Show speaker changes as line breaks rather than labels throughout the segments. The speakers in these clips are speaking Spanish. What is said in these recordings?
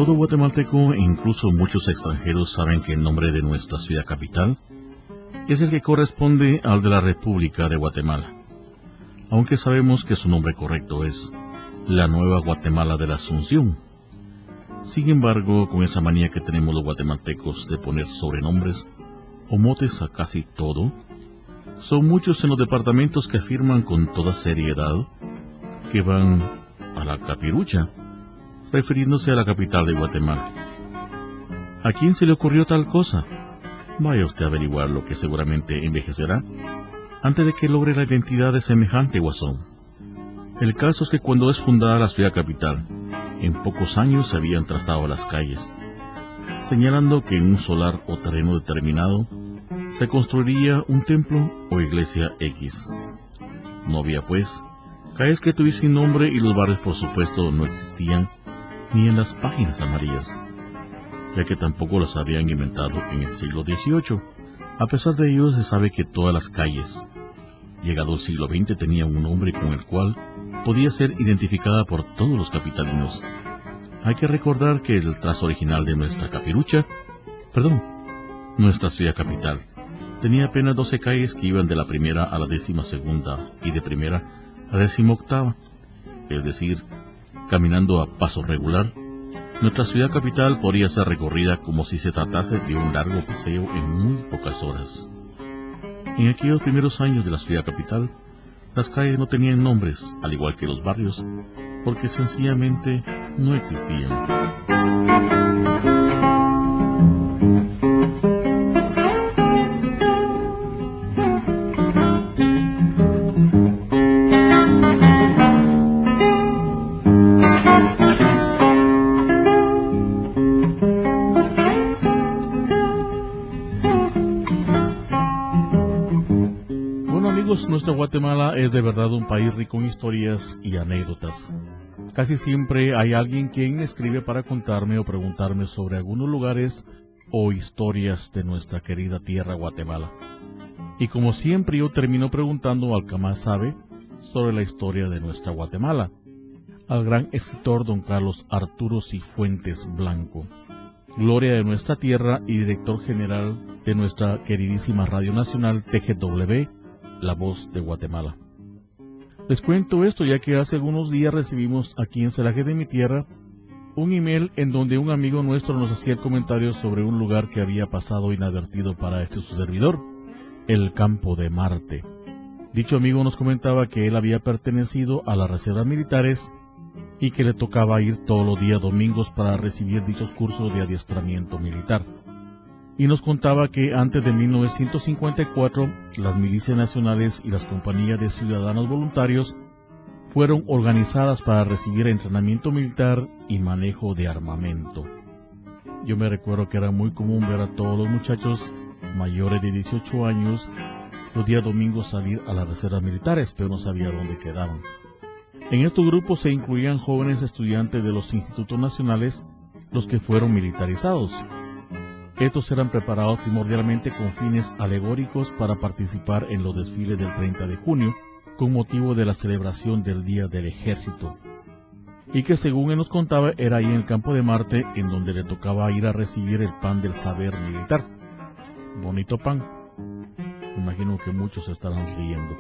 Todo guatemalteco e incluso muchos extranjeros saben que el nombre de nuestra ciudad capital es el que corresponde al de la República de Guatemala, aunque sabemos que su nombre correcto es la Nueva Guatemala de la Asunción. Sin embargo, con esa manía que tenemos los guatemaltecos de poner sobrenombres o motes a casi todo, son muchos en los departamentos que afirman con toda seriedad que van a la Capirucha, refiriéndose a la capital de Guatemala. ¿A quién se le ocurrió tal cosa? Vaya usted a averiguar lo que seguramente envejecerá antes de que logre la identidad de semejante guasón. El caso es que cuando es fundada la ciudad capital, en pocos años se habían trazado las calles, señalando que en un solar o terreno determinado se construiría un templo o iglesia X. No había pues calles que tuviesen nombre y los barrios por supuesto no existían ni en las páginas amarillas, ya que tampoco las habían inventado en el siglo XVIII. A pesar de ello, se sabe que todas las calles, llegado el siglo XX, tenían un nombre con el cual podía ser identificada por todos los capitalinos. Hay que recordar que el trazo original de nuestra nuestra ciudad capital, tenía apenas 12 calles que iban de la primera a la 12ª y de primera a 18ª, es decir, caminando a paso regular. Nuestra ciudad capital podría ser recorrida como si se tratase de un largo paseo en muy pocas horas. En aquellos primeros años de la ciudad capital, las calles no tenían nombres, al igual que los barrios, porque sencillamente no existían. Nuestra Guatemala es de verdad un país rico en historias y anécdotas. Casi siempre hay alguien quien me escribe para contarme o preguntarme sobre algunos lugares o historias de nuestra querida tierra Guatemala. Y como siempre yo termino preguntando al que más sabe sobre la historia de nuestra Guatemala, al gran escritor don Carlos Arturo Cifuentes Blanco, gloria de nuestra tierra y director general de nuestra queridísima Radio Nacional TGW, La Voz de Guatemala. Les cuento esto ya que hace algunos días recibimos aquí en Celaje de mi tierra un email en donde un amigo nuestro nos hacía el comentario sobre un lugar que había pasado inadvertido para su servidor, el Campo de Marte. Dicho amigo nos comentaba que él había pertenecido a las reservas militares y que le tocaba ir todos los días domingos para recibir dichos cursos de adiestramiento militar. Y nos contaba que antes de 1954, las milicias nacionales y las compañías de ciudadanos voluntarios fueron organizadas para recibir entrenamiento militar y manejo de armamento. Yo me recuerdo que era muy común ver a todos los muchachos mayores de 18 años los días domingos salir a las reservas militares, pero no sabía dónde quedaban. En estos grupos se incluían jóvenes estudiantes de los institutos nacionales, los que fueron militarizados. Estos eran preparados primordialmente con fines alegóricos para participar en los desfiles del 30 de junio, con motivo de la celebración del Día del Ejército, y que según él nos contaba era ahí en el Campo de Marte en donde le tocaba ir a recibir el pan del saber militar. Bonito pan. Me imagino que muchos estarán riendo.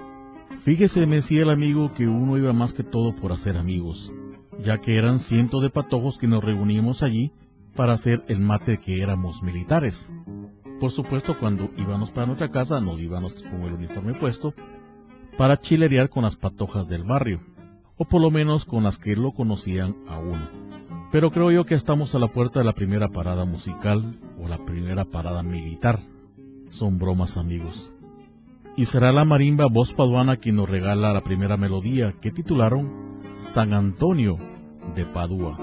Fíjese, me decía el amigo, que uno iba más que todo por hacer amigos, ya que eran cientos de patojos que nos reuníamos allí para hacer el mate que éramos militares. Por supuesto, cuando íbamos para nuestra casa, nos íbamos con el uniforme puesto para chilerear con las patojas del barrio, o por lo menos con las que lo conocían a uno. Pero creo yo que estamos a la puerta de la primera parada musical o la primera parada militar. Son bromas, amigos. Y será la marimba Voz Paduana quien nos regala la primera melodía que titularon San Antonio de Padua.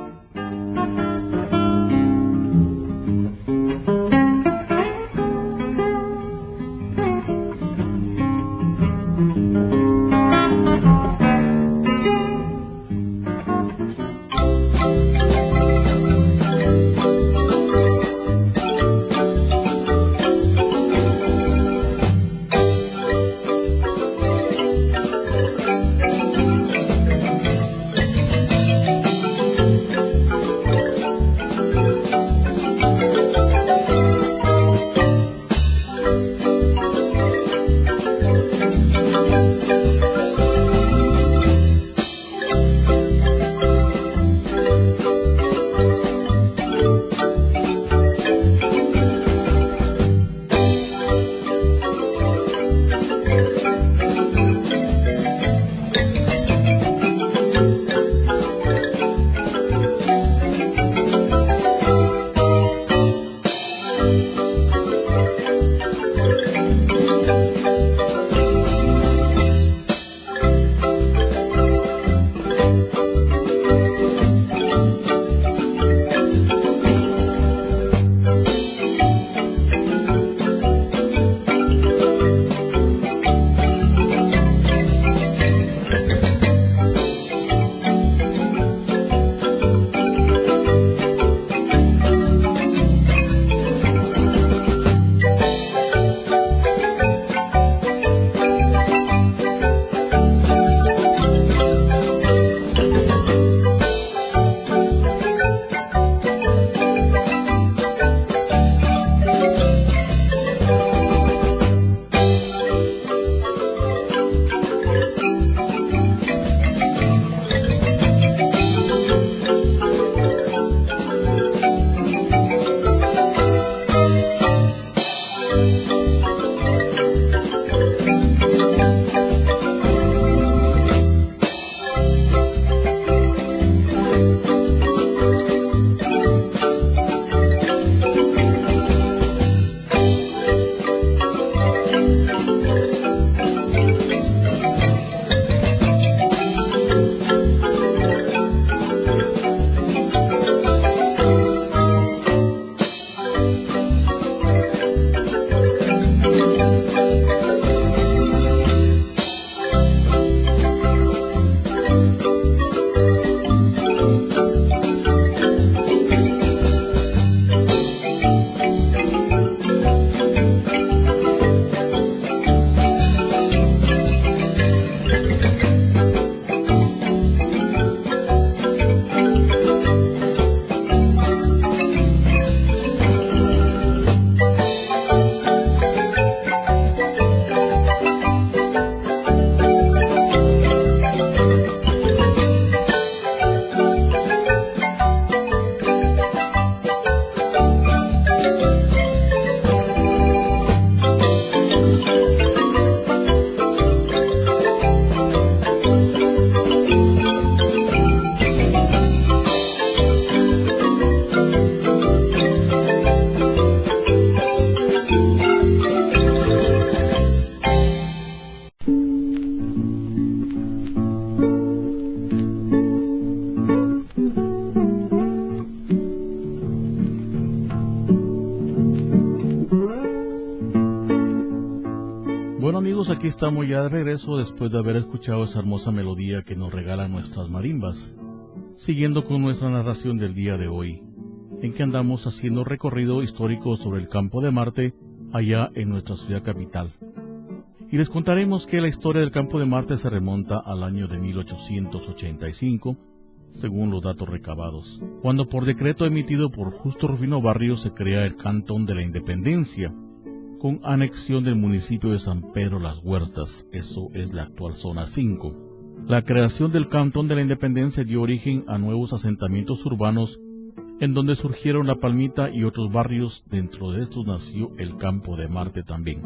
estamos ya de regreso después de haber escuchado esa hermosa melodía que nos regalan nuestras marimbas, siguiendo con nuestra narración del día de hoy, en que andamos haciendo recorrido histórico sobre el campo de Marte allá en nuestra ciudad capital. Y les contaremos que la historia del campo de Marte se remonta al año de 1885, según los datos recabados, cuando por decreto emitido por Justo Rufino Barrios se crea el Cantón de la Independencia, con anexión del municipio de San Pedro Las Huertas, eso es la actual zona 5. La creación del Cantón de la Independencia dio origen a nuevos asentamientos urbanos, en donde surgieron La Palmita y otros barrios. Dentro de estos nació el Campo de Marte también.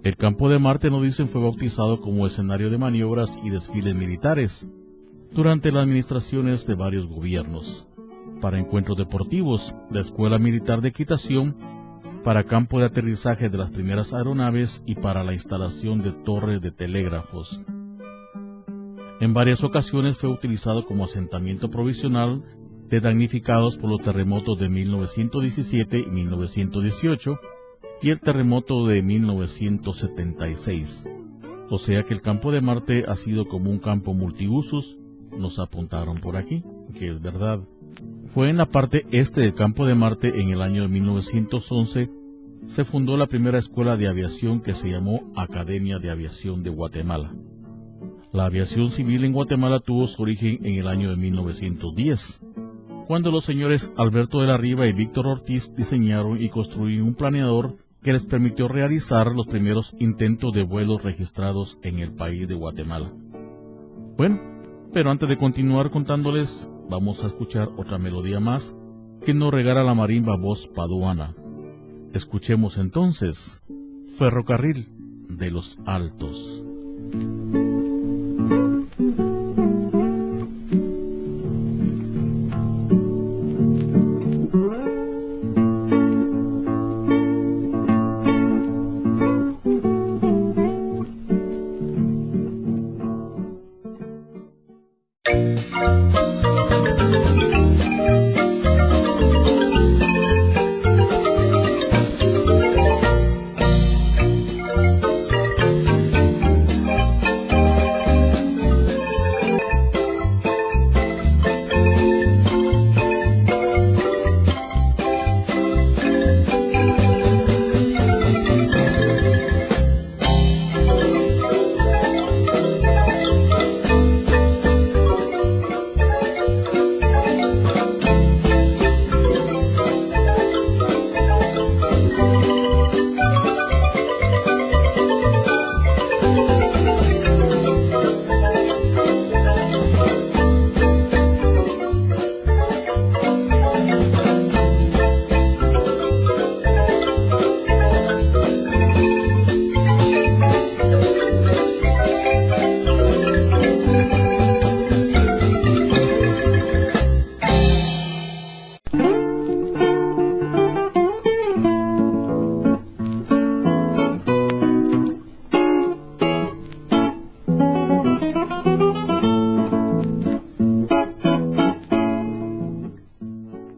El Campo de Marte, nos dicen, fue bautizado como escenario de maniobras y desfiles militares durante las administraciones de varios gobiernos, para encuentros deportivos, la Escuela Militar de Equitación, para campo de aterrizaje de las primeras aeronaves y para la instalación de torres de telégrafos. En varias ocasiones fue utilizado como asentamiento provisional de damnificados por los terremotos de 1917 y 1918 y el terremoto de 1976. O sea que el Campo de Marte ha sido como un campo multiusos, nos apuntaron por aquí, que es verdad. Fue en la parte este del Campo de Marte, en el año de 1911, se fundó la primera escuela de aviación que se llamó Academia de Aviación de Guatemala. La aviación civil en Guatemala tuvo su origen en el año de 1910, cuando los señores Alberto de la Riva y Víctor Ortiz diseñaron y construyeron un planeador que les permitió realizar los primeros intentos de vuelos registrados en el país de Guatemala. Bueno, pero antes de continuar contándoles, vamos a escuchar otra melodía más que nos regala la marimba voz paduana. Escuchemos entonces Ferrocarril de los Altos.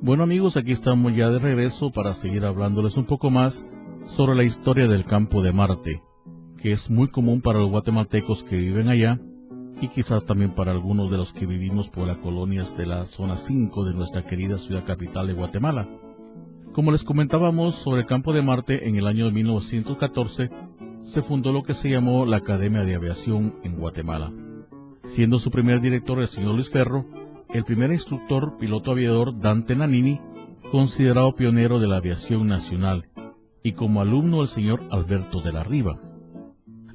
Bueno amigos, aquí estamos ya de regreso para seguir hablándoles un poco más sobre la historia del Campo de Marte, que es muy común para los guatemaltecos que viven allá y quizás también para algunos de los que vivimos por las colonias de la zona 5 de nuestra querida ciudad capital de Guatemala. Como les comentábamos sobre el Campo de Marte, en el año de 1914 se fundó lo que se llamó la Academia de Aviación en Guatemala, siendo su primer director el señor Luis Ferro, el primer instructor piloto aviador Dante Nanini, considerado pionero de la aviación nacional, y como alumno el señor Alberto de la Riva.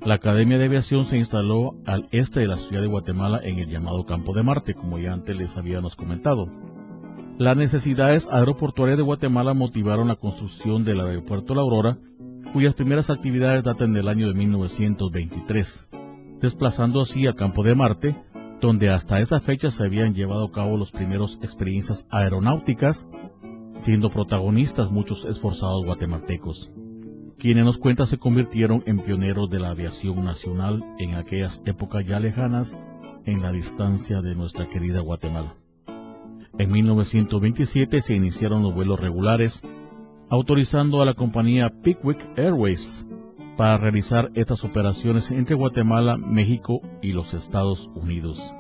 La Academia de Aviación se instaló al este de la ciudad de Guatemala en el llamado Campo de Marte, como ya antes les habíamos comentado. Las necesidades aeroportuarias de Guatemala motivaron la construcción del aeropuerto La Aurora, cuyas primeras actividades datan del año de 1923, desplazando así a Campo de Marte, donde hasta esa fecha se habían llevado a cabo las primeras experiencias aeronáuticas, siendo protagonistas muchos esforzados guatemaltecos, quienes nos cuenta se convirtieron en pioneros de la aviación nacional en aquellas épocas ya lejanas en la distancia de nuestra querida Guatemala. En 1927 se iniciaron los vuelos regulares, autorizando a la compañía Pickwick Airways para realizar estas operaciones entre Guatemala, México y los Estados Unidos.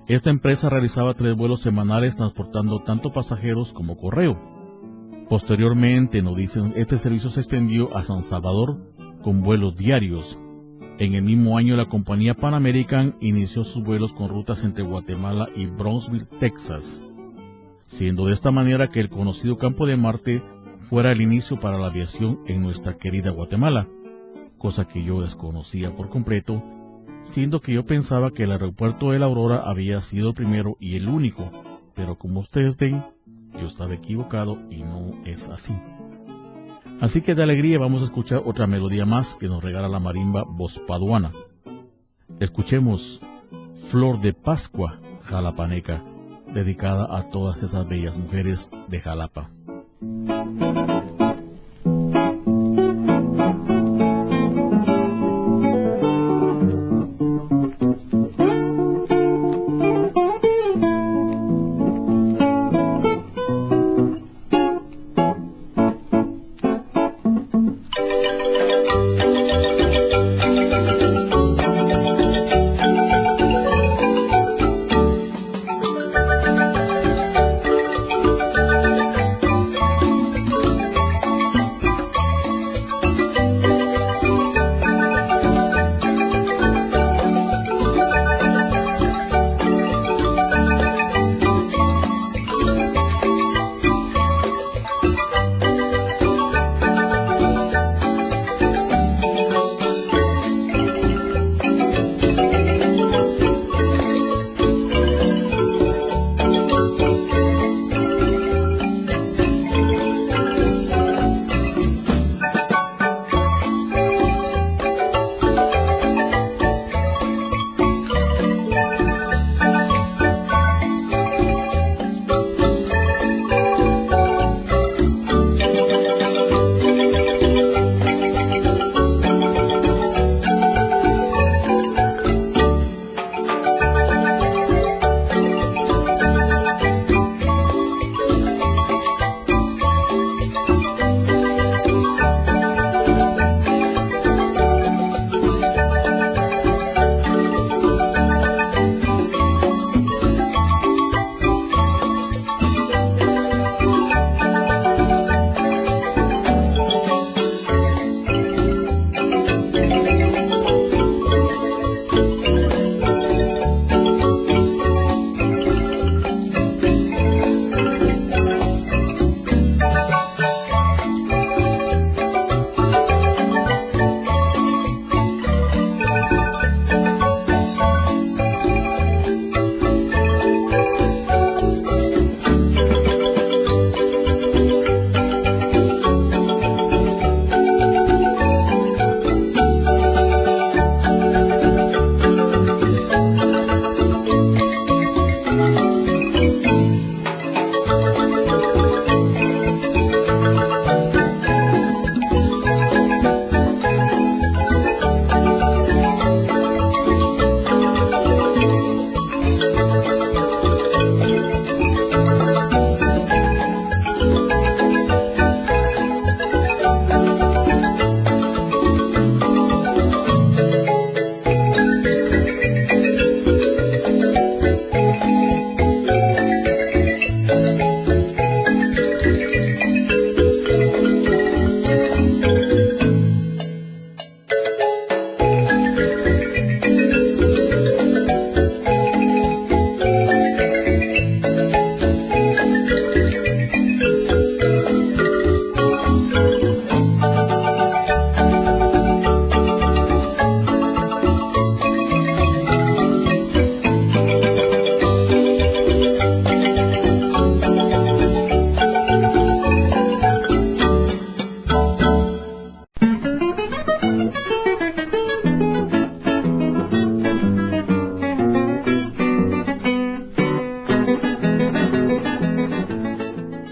Esta empresa realizaba 3 vuelos semanales transportando tanto pasajeros como correo. Posteriormente, nos dicen, este servicio se extendió a San Salvador con vuelos diarios. En el mismo año, la compañía Pan American inició sus vuelos con rutas entre Guatemala y Brownsville, Texas, siendo de esta manera que el conocido Campo de Marte fuera el inicio para la aviación en nuestra querida Guatemala, cosa que yo desconocía por completo, siendo que yo pensaba que el aeropuerto de La Aurora había sido el primero y el único, pero como ustedes ven, yo estaba equivocado y no es así. Así que de alegría vamos a escuchar otra melodía más que nos regala la marimba Voz Paduana. Escuchemos Flor de Pascua Jalapaneca, dedicada a todas esas bellas mujeres de Jalapa.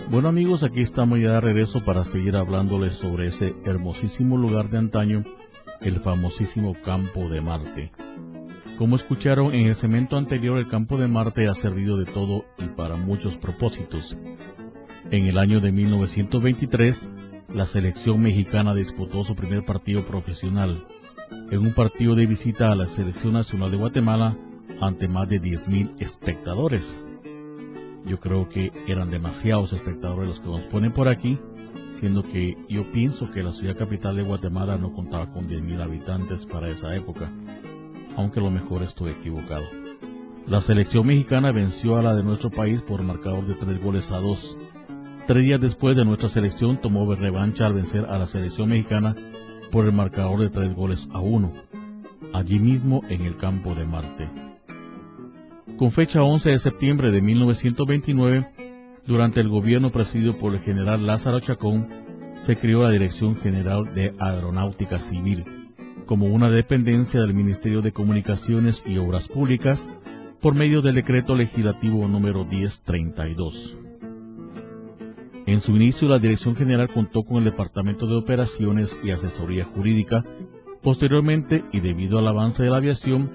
Bueno amigos, aquí estamos ya de regreso para seguir hablándoles sobre ese hermosísimo lugar de antaño, el famosísimo Campo de Marte. Como escucharon en el segmento anterior, el Campo de Marte ha servido de todo y para muchos propósitos. En el año de 1923, la selección mexicana disputó su primer partido profesional en un partido de visita a la Selección Nacional de Guatemala ante más de 10,000 espectadores. Yo creo que eran demasiados espectadores los que nos ponen por aquí, siendo que yo pienso que la ciudad capital de Guatemala no contaba con 10,000 habitantes para esa época, aunque a lo mejor estoy equivocado. La selección mexicana venció a la de nuestro país por marcador de 3-2. 3 días después de nuestra selección tomó revancha al vencer a la selección mexicana por el marcador de 3-1, allí mismo en el Campo de Marte. Con fecha 11 de septiembre de 1929, durante el gobierno presidido por el general Lázaro Chacón, se creó la Dirección General de Aeronáutica Civil, como una dependencia del Ministerio de Comunicaciones y Obras Públicas, por medio del decreto legislativo número 1032. En su inicio, la Dirección General contó con el Departamento de Operaciones y Asesoría Jurídica. Posteriormente, y debido al avance de la aviación,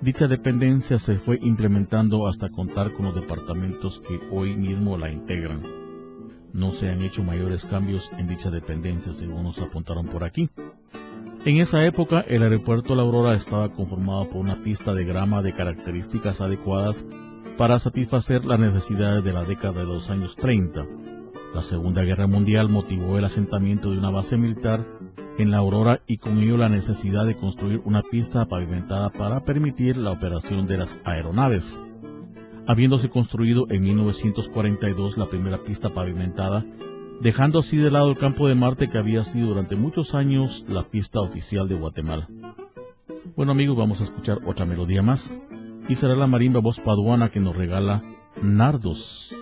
dicha dependencia se fue implementando hasta contar con los departamentos que hoy mismo la integran. No se han hecho mayores cambios en dicha dependencia, según nos apuntaron por aquí. En esa época, el aeropuerto La Aurora estaba conformado por una pista de grama de características adecuadas para satisfacer las necesidades de la década de los años 30. La Segunda Guerra Mundial motivó el asentamiento de una base militar en La Aurora y con ello la necesidad de construir una pista pavimentada para permitir la operación de las aeronaves. Habiéndose construido en 1942 la primera pista pavimentada, dejando así de lado el Campo de Marte, que había sido durante muchos años la pista oficial de Guatemala. Bueno amigos, vamos a escuchar otra melodía más, y será la marimba voz paduana que nos regala Nardos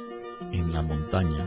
en la montaña.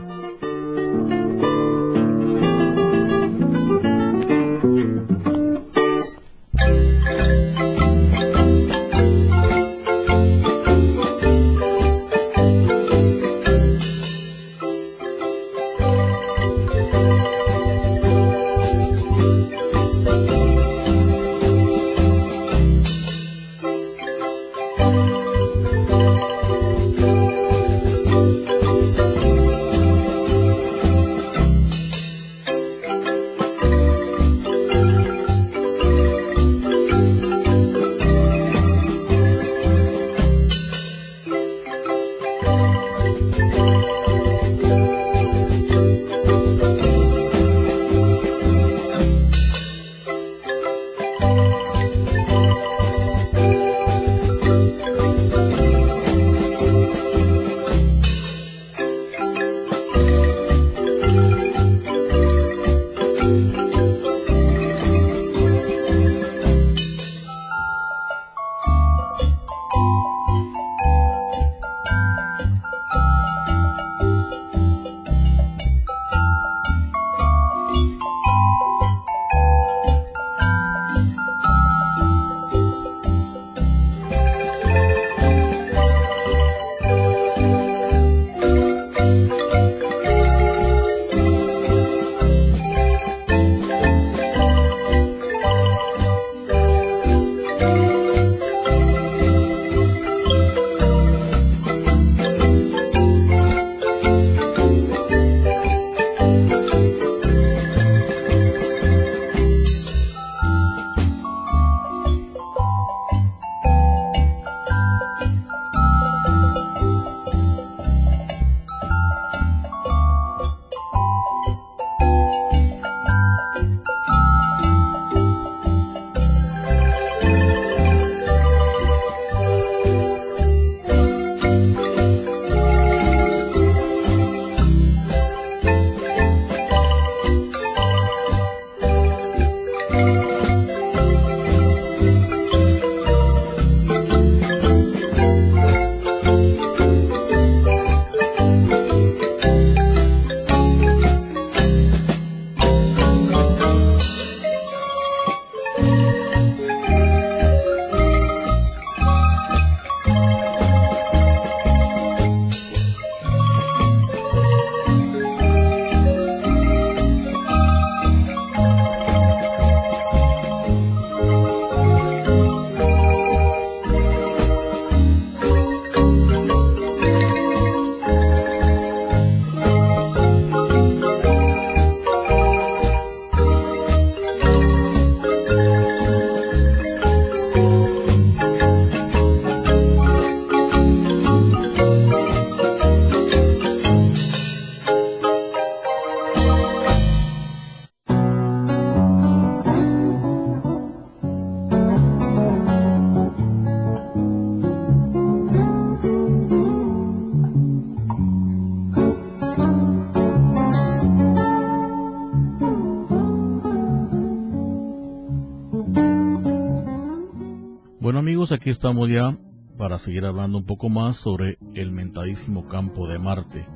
amigos, aquí estamos ya para seguir hablando un poco más sobre el mentadísimo campo de Marte.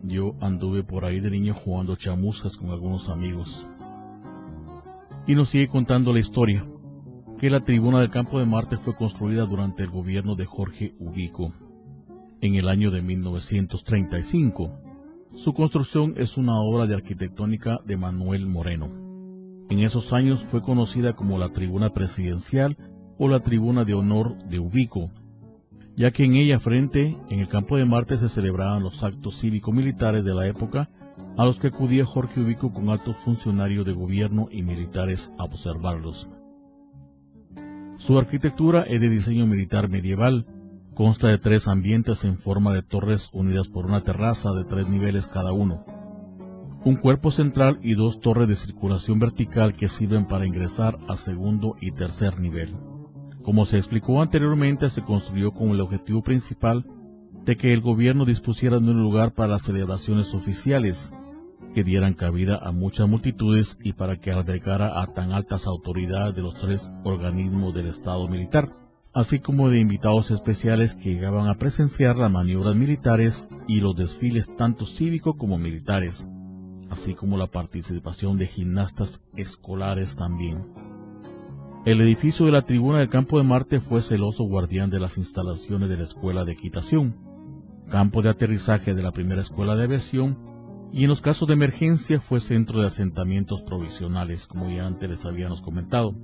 Yo anduve por ahí de niño jugando chamuscas con algunos amigos. Y nos sigue contando la historia, que la tribuna del campo de Marte fue construida durante el gobierno de Jorge Ubico, en el año de 1935. Su construcción es una obra de arquitectónica de Manuel Moreno. En esos años fue conocida como la tribuna presidencial o la tribuna de honor de Ubico, ya que en ella frente, en el campo de Marte, se celebraban los actos cívico-militares de la época, a los que acudía Jorge Ubico con altos funcionarios de gobierno y militares a observarlos. Su arquitectura es de diseño militar medieval, consta de 3 ambientes en forma de torres unidas por una terraza de 3 niveles cada uno, un cuerpo central y 2 torres de circulación vertical que sirven para ingresar a segundo y tercer nivel. Como se explicó anteriormente, se construyó con el objetivo principal de que el gobierno dispusiera de un lugar para las celebraciones oficiales, que dieran cabida a muchas multitudes y para que albergara a tan altas autoridades de los 3 organismos del Estado militar, así como de invitados especiales que llegaban a presenciar las maniobras militares y los desfiles tanto cívicos como militares, así como la participación de gimnastas escolares también. El edificio de la tribuna del campo de Marte fue celoso guardián de las instalaciones de la Escuela de Equitación, campo de aterrizaje de la primera Escuela de Aviación, y en los casos de emergencia fue centro de asentamientos provisionales, como ya antes les habíamos comentado.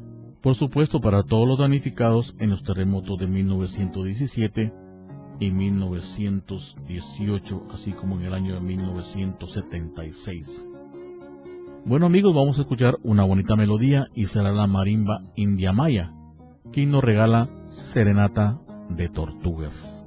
Por supuesto, para todos los damnificados en los terremotos de 1917 y 1918, así como en el año de 1976. Bueno amigos, vamos a escuchar una bonita melodía y será la marimba India Maya, quien nos regala Serenata de Tortugas.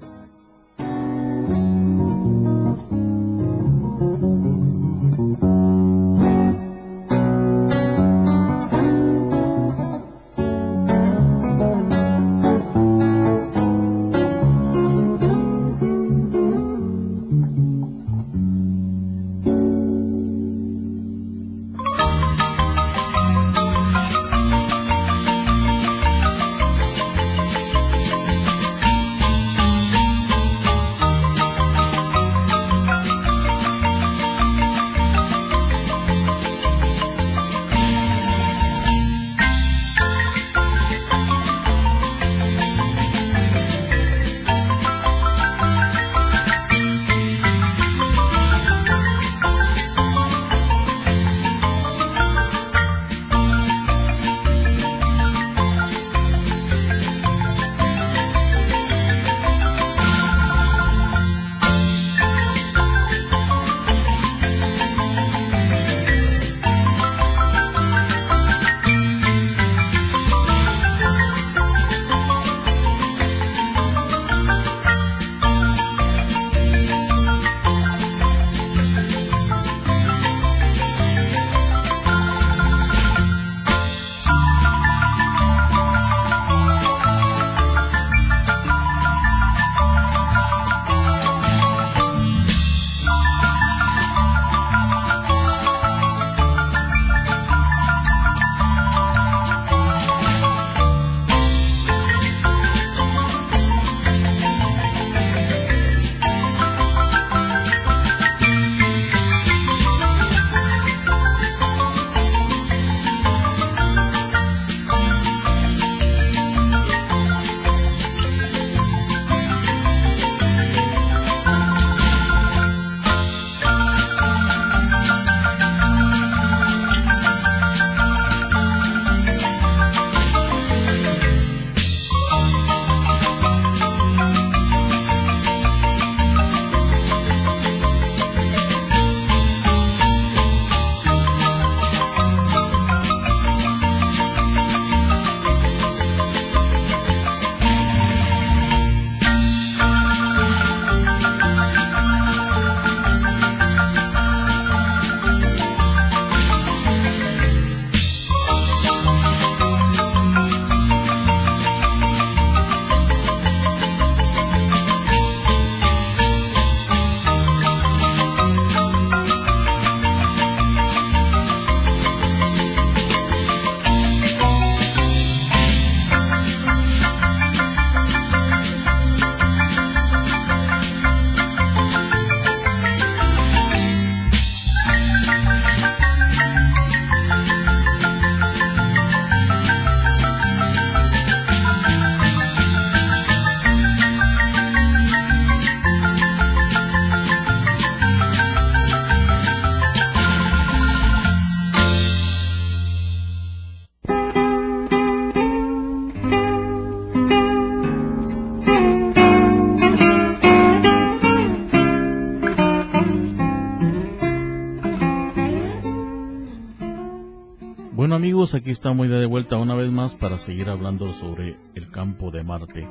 amigos, aquí estamos ya de vuelta una vez más para seguir hablando sobre el campo de Marte,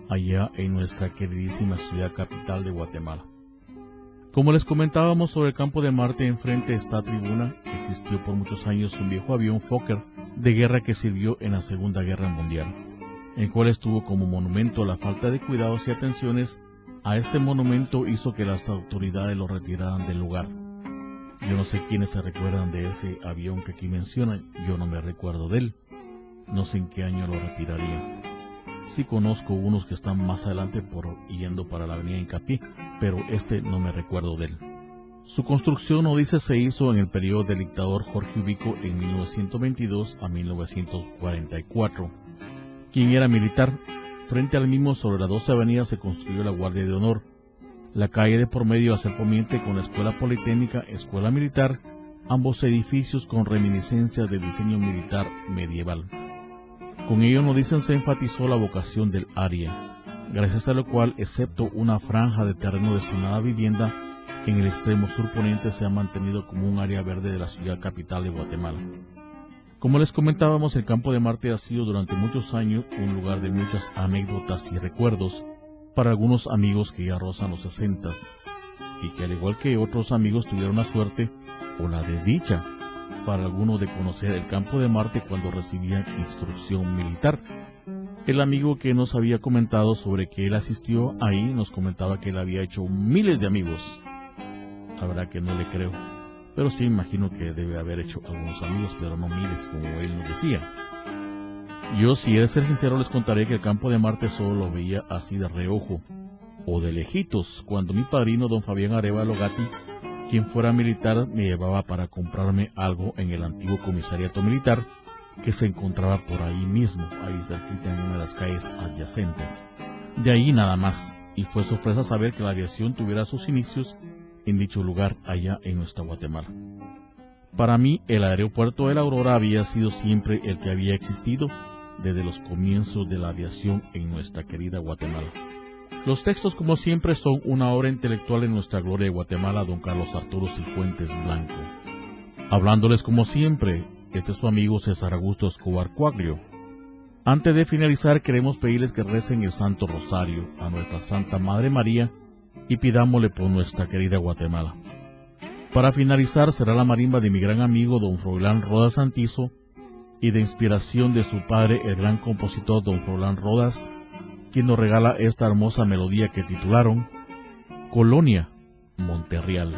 allá en nuestra queridísima ciudad capital de Guatemala. Como les comentábamos sobre el campo de Marte, enfrente de esta tribuna existió por muchos años un viejo avión Fokker de guerra que sirvió en la Segunda Guerra Mundial, el cual estuvo como monumento a la falta de cuidados y atenciones. A este monumento hizo que las autoridades lo retiraran del lugar. Yo no sé quiénes se recuerdan de ese avión que aquí mencionan, yo no me recuerdo de él. No sé en qué año lo retirarían. Sí conozco unos que están más adelante yendo para la avenida Hincapié, pero este no me recuerdo de él. Su construcción, no dice, se hizo en el periodo del dictador Jorge Ubico en 1922 a 1944, quien era militar. Frente al mismo, sobre la 12 avenida, se construyó la Guardia de Honor. La calle de por medio hace poniente con la Escuela Politécnica, Escuela Militar, ambos edificios con reminiscencias de diseño militar medieval. Con ello, nos dicen, se enfatizó la vocación del área, gracias a lo cual, excepto una franja de terreno destinada a vivienda, en el extremo surponiente se ha mantenido como un área verde de la ciudad capital de Guatemala. Como les comentábamos, el campo de Marte ha sido durante muchos años un lugar de muchas anécdotas y recuerdos para algunos amigos que ya rozan los 60 y que, al igual que otros amigos, tuvieron la suerte o la desdicha para algunos de conocer el campo de Marte cuando recibían instrucción militar. El amigo que nos había comentado sobre que él asistió ahí nos comentaba que él había hecho miles de amigos. La verdad que no le creo, pero sí imagino que debe haber hecho algunos amigos, pero no miles como él nos decía. Yo, si he de ser sincero, les contaré que el campo de Marte solo lo veía así de reojo o de lejitos, cuando mi padrino don Fabián Arevalo Gatti, quien fuera militar, me llevaba para comprarme algo en el antiguo comisariato militar que se encontraba por ahí mismo, ahí cerquita en una de las calles adyacentes. De ahí nada más, y fue sorpresa saber que la aviación tuviera sus inicios en dicho lugar allá en nuestra Guatemala. Para mí, el aeropuerto de La Aurora había sido siempre el que había existido desde los comienzos de la aviación en nuestra querida Guatemala. Los textos, como siempre, son una obra intelectual en nuestra gloria de Guatemala, don Carlos Arturo Cifuentes Blanco. Hablándoles como siempre, este es su amigo César Augusto Escobar Cuaglio. Antes de finalizar, queremos pedirles que recen el Santo Rosario a nuestra Santa Madre María y pidámosle por nuestra querida Guatemala. Para finalizar, será la marimba de mi gran amigo don Froilán Rodas Santizo y de inspiración de su padre, el gran compositor don Froilán Rodas, quien nos regala esta hermosa melodía que titularon Colonia Monterreal.